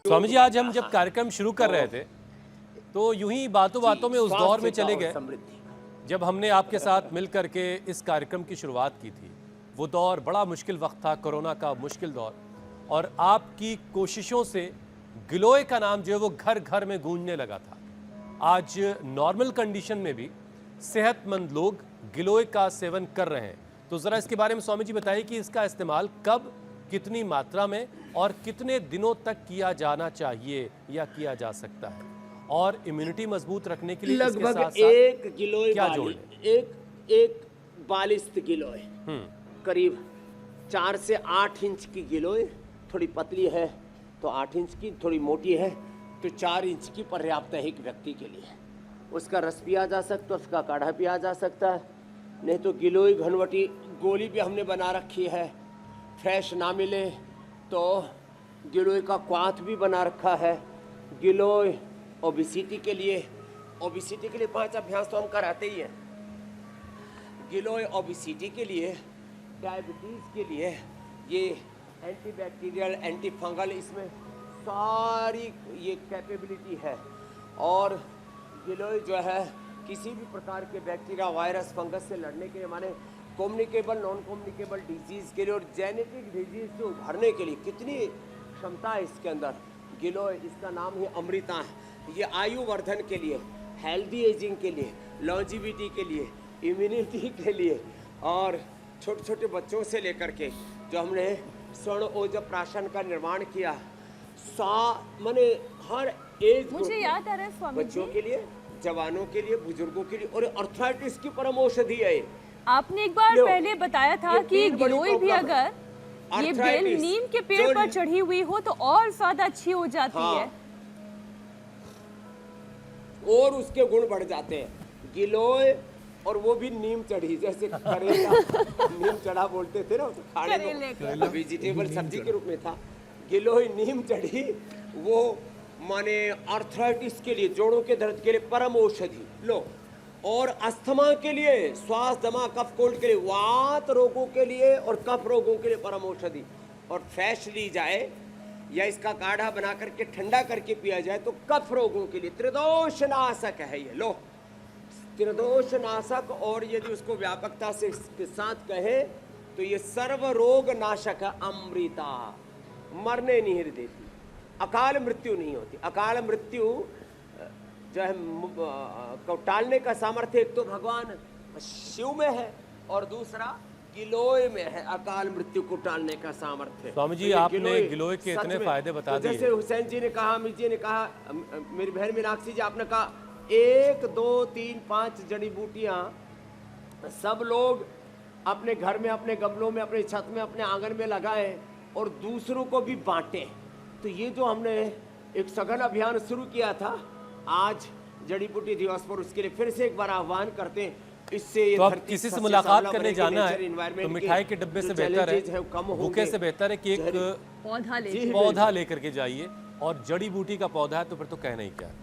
स्वामी जी, आज हम जब कार्यक्रम शुरू कर रहे थे तो यूं ही बातों बातों में उस दौर में चले गए जब हमने आपके साथ मिल करके इस कार्यक्रम की शुरुआत की थी। वो दौर बड़ा मुश्किल वक्त था, कोरोना का मुश्किल दौर, और आपकी कोशिशों से गिलोय का नाम जो है वो घर घर में गूंजने लगा था। आज नॉर्मल कंडीशन में भी सेहतमंद लोग गिलोय का सेवन कर रहे हैं। तो ज़रा इसके बारे में स्वामी जी बताइए कि इसका इस्तेमाल कब, कितनी मात्रा में और कितने दिनों तक किया जाना चाहिए या किया जा सकता है, और इम्यूनिटी मजबूत रखने के लिए लगभग 1 गिलोय क्या एक बालिस्त गिलोय, करीब 4 से 8 इंच की गिलोय, थोड़ी पतली है तो 8 इंच की, थोड़ी मोटी है तो 4 इंच की पर्याप्त है एक व्यक्ति के लिए। उसका रस पिया जा सकता है, उसका काढ़ा पिया जा सकता है, नहीं तो गिलोय घनवटी गोली भी हमने बना रखी है। फ्रेश ना मिले तो गिलोय का क्वाथ भी बना रखा है। गिलोय ओबिसिटी के लिए 5 अभ्यास तो हम कराते ही हैं। गिलोय ओबिसिटी के लिए, डायबिटीज़ के लिए, ये एंटीबैक्टीरियल, एंटी फंगल, इसमें सारी ये कैपेबिलिटी है। और गिलोय जो है किसी भी प्रकार के बैक्टीरिया, वायरस, फंगस से लड़ने के लिए, माने कम्युनिकेबल, नॉन कम्युनिकेबल डिजीज़ के लिए और जेनेटिक डिजीज़ से उभरने के लिए कितनी क्षमता है इसके अंदर। गिलोय, इसका नाम ही अमृता है। ये आयु वर्धन के लिए, हेल्दी एजिंग के लिए, लॉन्जिविटी के लिए, इम्यूनिटी के लिए, और छोटे छोटे बच्चों से लेकर के जो हमने स्वर्ण ओज प्राशन का निर्माण किया, माने हर एज, मुझे याद आ रहा है स्वामी बच्चों के लिए, जवानों के लिए, बुजुर्गों के लिए, और अर्थराइटिस की परम औषधि है। आपने एक बार पहले बताया था कि गिलोय भी अगर ये बेल नीम के पेड़ पर चढ़ी हुई हो तो और ज्यादा अच्छी हो जाती है, और उसके गुण बढ़ जाते हैं। गिलोय, और वो भी नीम चढ़ी, जैसे करेला नीम चढ़ा बोलते थे ना, तो खाने को वेजिटेबल सब्जी के रूप में था। गिलोय नीम चढ़ी, वो माने अर्थराइटिस के लिए, जोड़ों के दर्द के लिए परम औषधि लो, और अस्थमा के लिए, श्वास, दमा, कफ, कोल्ड के लिए, वात रोगों के लिए और कफ रोगों के लिए परम औषधि। और फ्रेश ली जाए या इसका काढ़ा बना करके ठंडा करके पिया जाए तो कफ रोगों के लिए त्रिदोष नाशक है ये। लो, त्रिदोष नाशक, और यदि उसको व्यापकता से इसके साथ कहे तो ये सर्व रोग नाशक है। अमृता मरने नहीं देती, अकाल मृत्यु नहीं होती। अकाल मृत्यु जो है को टालने का सामर्थ्य एक तो भगवान शिव में है और दूसरा गिलोय में है, अकाल मृत्यु को टालने का सामर्थ्य। स्वामी जी, आपने गिलोय के इतने फायदे बता दिए। जैसे हुसैन जी ने कहा, अमित जी ने कहा, मेरी बहन मीनाक्षी जी आपने कहा, 1 2 3 5 जड़ी बूटियां सब लोग अपने घर में, अपने गमलों में, अपने छत में, अपने आंगन में लगाएं और दूसरों को भी बांटें। तो ये जो हमने एक सघन अभियान शुरू किया था, आज जड़ी बूटी दिवस पर उसके लिए फिर से एक बार आह्वान करते हैं। इससे तो अब किसी से मुलाकात करने जाना है तो मिठाई के डब्बे से बेहतर है, बुके से बेहतर है कि एक पौधा लेकर के जाइए, और जड़ी बूटी का पौधा है तो फिर तो कहना ही क्या है।